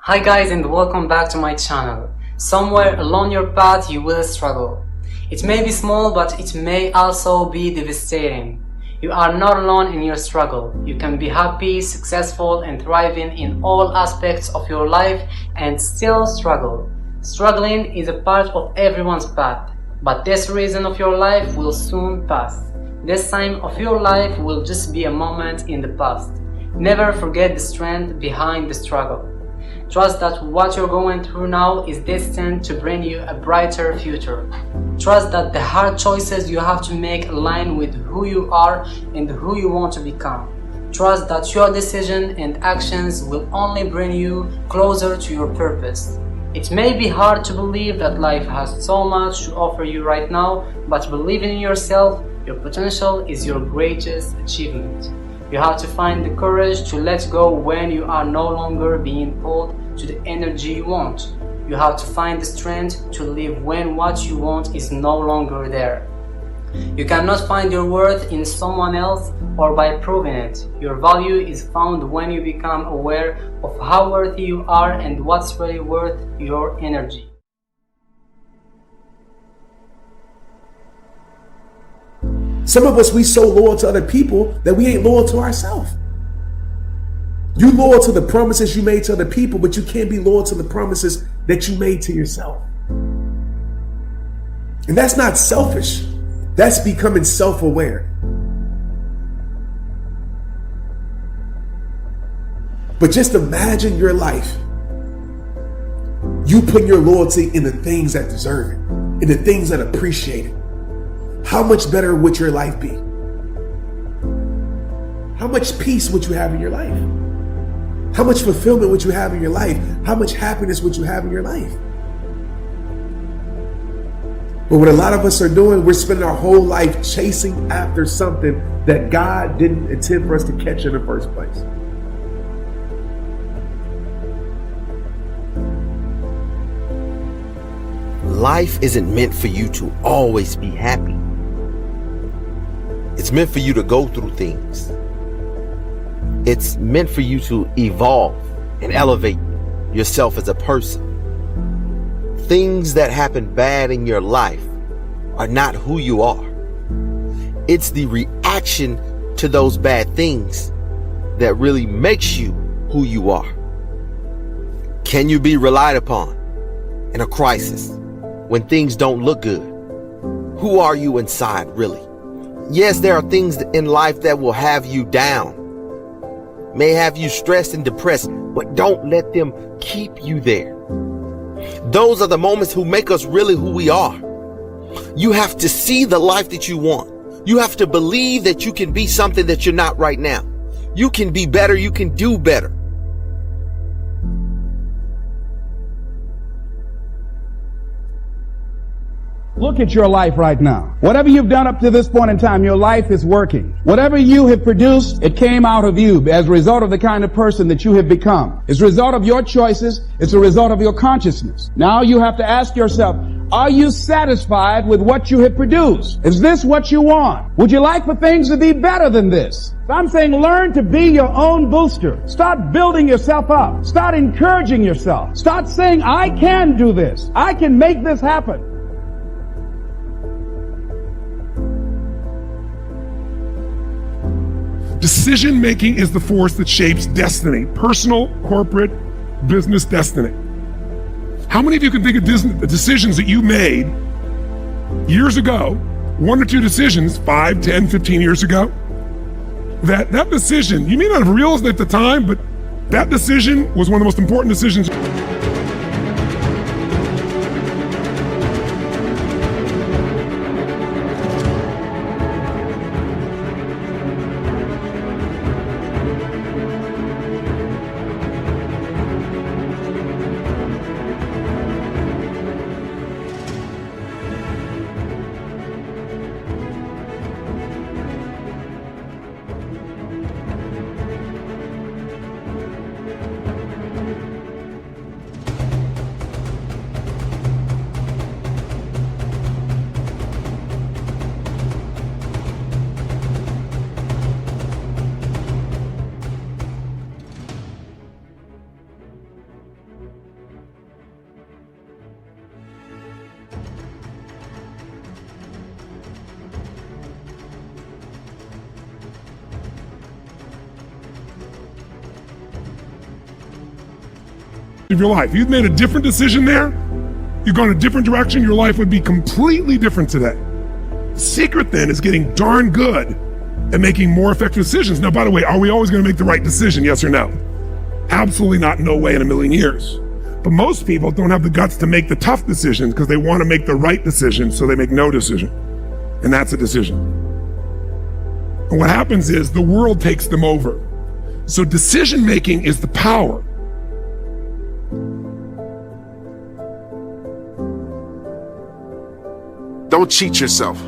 Hi guys, and welcome back to my channel. Somewhere along your path you will struggle. It may be small, but it may also be devastating. You are not alone in your struggle. You can be happy, successful, and thriving in all aspects of your life and still struggle. Struggling is a part of everyone's path, but this reason of your life will soon pass. This time of your life will just be a moment in the past. Never forget the strength behind the struggle. Trust that what you're going through now is destined to bring you a brighter future. Trust that the hard choices you have to make align with who you are and who you want to become. Trust that your decisions and actions will only bring you closer to your purpose. It may be hard to believe that life has so much to offer you right now, but believing in yourself, your potential is your greatest achievement. You have to find the courage to let go when you are no longer being pulled to the energy you want. You have to find the strength to live when what you want is no longer there. You cannot find your worth in someone else or by proving it. Your value is found when you become aware of how worthy you are and what's really worth your energy. Some of us, we so loyal to other people that we ain't loyal to ourselves. You loyal to the promises you made to other people, but you can't be loyal to the promises that you made to yourself. And that's not selfish. That's becoming self-aware. But just imagine your life. You putting your loyalty in the things that deserve it, in the things that appreciate it. How much better would your life be? How much peace would you have in your life? How much fulfillment would you have in your life? How much happiness would you have in your life? But what a lot of us are doing, we're spending our whole life chasing after something that God didn't intend for us to catch in the first place. Life isn't meant for you to always be happy. It's meant for you to go through things. It's meant for you to evolve and elevate yourself as a person. Things that happen bad in your life are not who you are. It's the reaction to those bad things that really makes you who you are. Can you be relied upon in a crisis when things don't look good? Who are you inside, really? Yes, there are things in life that will have you down, may have you stressed and depressed, but don't let them keep you there. Those are the moments who make us really who we are. You have to see the life that you want. You have to believe that you can be something that you're not right now. You can be better. You can do better. Look at your life right now. Whatever you've done up to this point in time, your life is working. Whatever you have produced, it came out of you as a result of the kind of person that you have become. It's a result of your choices. It's a result of your consciousness. Now you have to ask yourself, are you satisfied with what you have produced? Is this what you want? Would you like for things to be better than this? So I'm saying learn to be your own booster. Start building yourself up. Start encouraging yourself. Start saying, I can do this. I can make this happen. Decision making is the force that shapes destiny, personal, corporate, business destiny. How many of you can think of the decisions that you made years ago, 1 or 2 decisions, 5, 10, 15 years ago? That decision, you may not have realized it at the time, but that decision was one of the most important decisions. of your life. If you'd made a different decision there, you've gone a different direction, your life would be completely different today. The secret then is getting darn good at making more effective decisions. Now, by the way, are we always going to make the right decision? Yes or no? Absolutely not. No way in a million years. But most people don't have the guts to make the tough decisions because they want to make the right decision, so they make no decision. And that's a decision. And what happens is the world takes them over. So decision making is the power. Don't cheat yourself.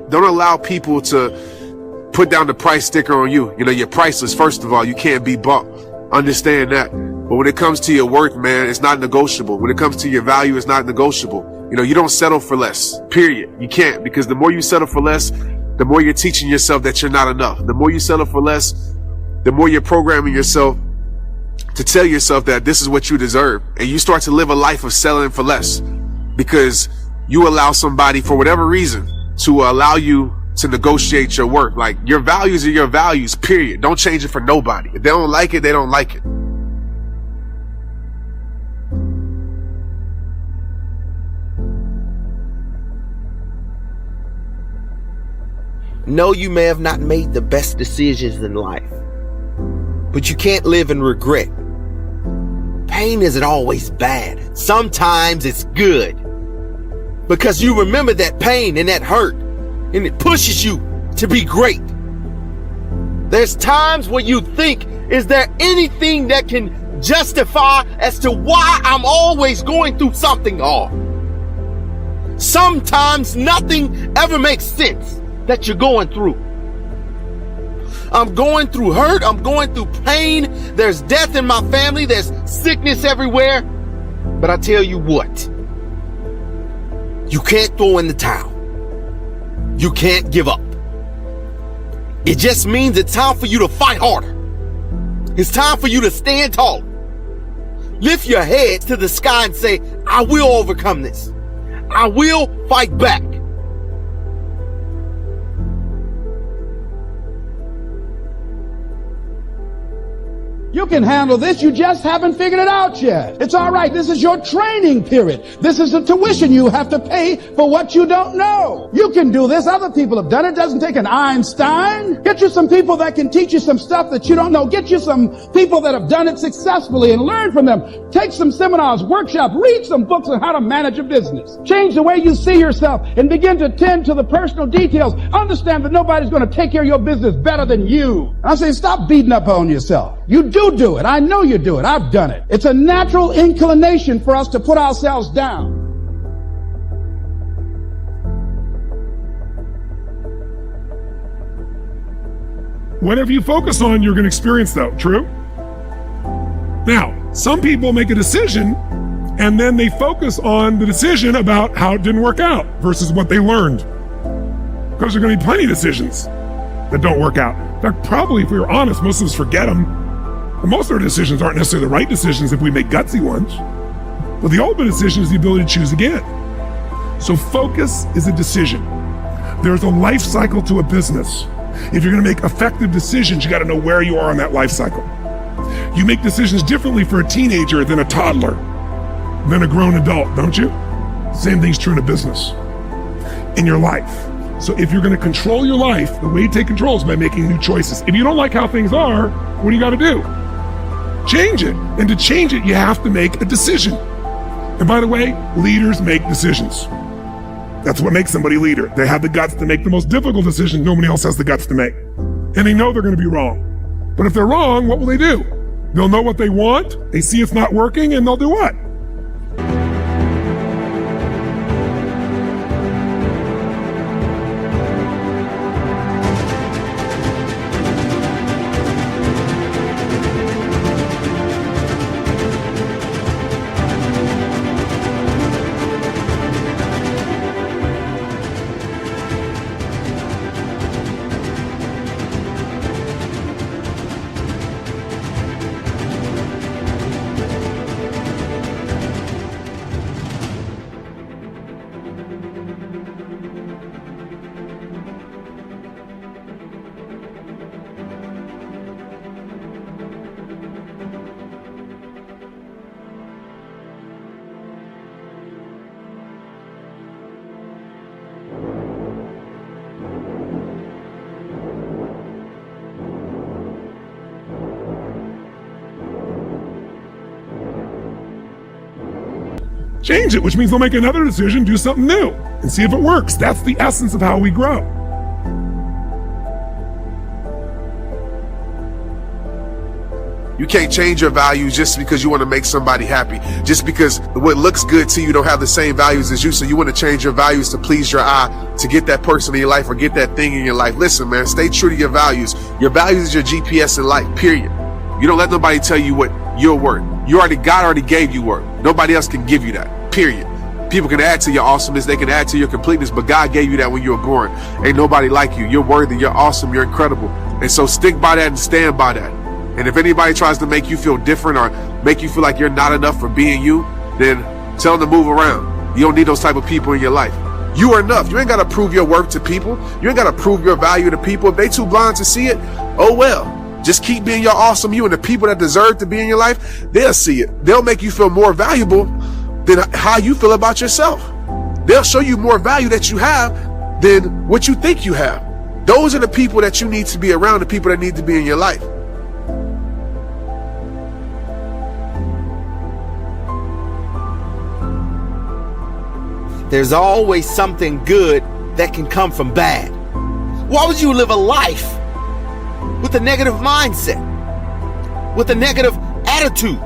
Don't allow people to put down the price sticker on you. You know, you're priceless, first of all. You can't be bought. Understand that. But when it comes to your worth, man, it's not negotiable. When it comes to your value, it's not negotiable. You know, you don't settle for less, period. You can't, because the more you settle for less, the more you're teaching yourself that you're not enough. The more you settle for less, the more you're programming yourself to tell yourself that this is what you deserve. And you start to live a life of settling for less because you allow somebody, for whatever reason, to allow you to negotiate your worth. Like, your values are your values, period. Don't change it for nobody. If they don't like it, they don't like it. No, you may have not made the best decisions in life, but you can't live in regret. Pain isn't always bad. Sometimes it's good, because you remember that pain and that hurt, and it pushes you to be great. There's times where you think, is there anything that can justify as to why I'm always going through something hard? Sometimes nothing ever makes sense that you're going through. I'm going through hurt. I'm going through pain. There's death in my family. There's sickness everywhere. But I tell you what, you can't throw in the towel. You can't give up. It just means it's time for you to fight harder. It's time for you to stand tall. Lift your head to the sky and say, I will overcome this. I will fight back. You can handle this, you just haven't figured it out yet. It's all right, this is your training period. This is the tuition you have to pay for what you don't know. You can do this, other people have done it. It doesn't take an Einstein. Get you some people that can teach you some stuff that you don't know. Get you some people that have done it successfully and learn from them. Take some seminars, workshops, read some books on how to manage a business. Change the way you see yourself and begin to tend to the personal details. Understand that nobody's going to take care of your business better than you. I say, stop beating up on yourself. You do it. I know you do it. I've done it. It's a natural inclination for us to put ourselves down. Whatever you focus on, you're going to experience though. True? Now, some people make a decision and then they focus on the decision about how it didn't work out versus what they learned. Because there are going to be plenty of decisions that don't work out. In fact, probably if we were honest, most of us forget them. And most of our decisions aren't necessarily the right decisions if we make gutsy ones. But the ultimate decision is the ability to choose again. So focus is a decision. There's a life cycle to a business. If you're going to make effective decisions, you got to know where you are on that life cycle. You make decisions differently for a teenager than a toddler, than a grown adult, don't you? Same thing's true in a business, in your life. So if you're going to control your life, the way you take control is by making new choices. If you don't like how things are, what do you got to do? Change it. And to change it, you have to make a decision. And by the way, leaders make decisions. That's what makes somebody a leader. They have the guts to make the most difficult decision nobody else has the guts to make. And they know they're going to be wrong. But if they're wrong, what will they do? They'll know what they want, they see it's not working, and they'll do what? change it, which means they'll make another decision, do something new, and see if it works. That's the essence of how we grow. You can't change your values just because you want to make somebody happy. Just because what looks good to you don't have the same values as you, so you want to change your values to please your eye, to get that person in your life or get that thing in your life. Listen, man, stay true to your values. Your values is your GPS in life, period. You don't let nobody tell you what you're worth. God already gave you worth. Nobody else can give you that, period. People can add to your awesomeness, they can add to your completeness, but God gave you that when you were born. Ain't nobody like you. You're worthy, you're awesome, you're incredible. And so stick by that and stand by that. And if anybody tries to make you feel different or make you feel like you're not enough for being you, then tell them to move around. You don't need those type of people in your life. You are enough. You ain't got to prove your worth to people. You ain't got to prove your value to people. If they too blind to see it, oh well. Just keep being your awesome you, and the people that deserve to be in your life, they'll see it. They'll make you feel more valuable than how you feel about yourself. They'll show you more value that you have than what you think you have. Those are the people that you need to be around, the people that need to be in your life. There's always something good that can come from bad. Why would you live a life with a negative mindset, with a negative attitude,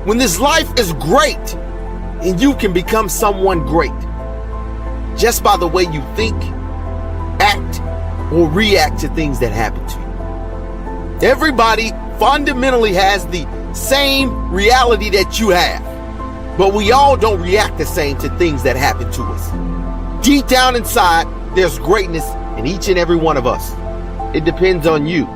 when this life is great and you can become someone great just by the way you think, act, or react to things that happen to you? Everybody fundamentally has the same reality that you have, but we all don't react the same to things that happen to us. Deep down inside, there's greatness in each and every one of us. It depends on you.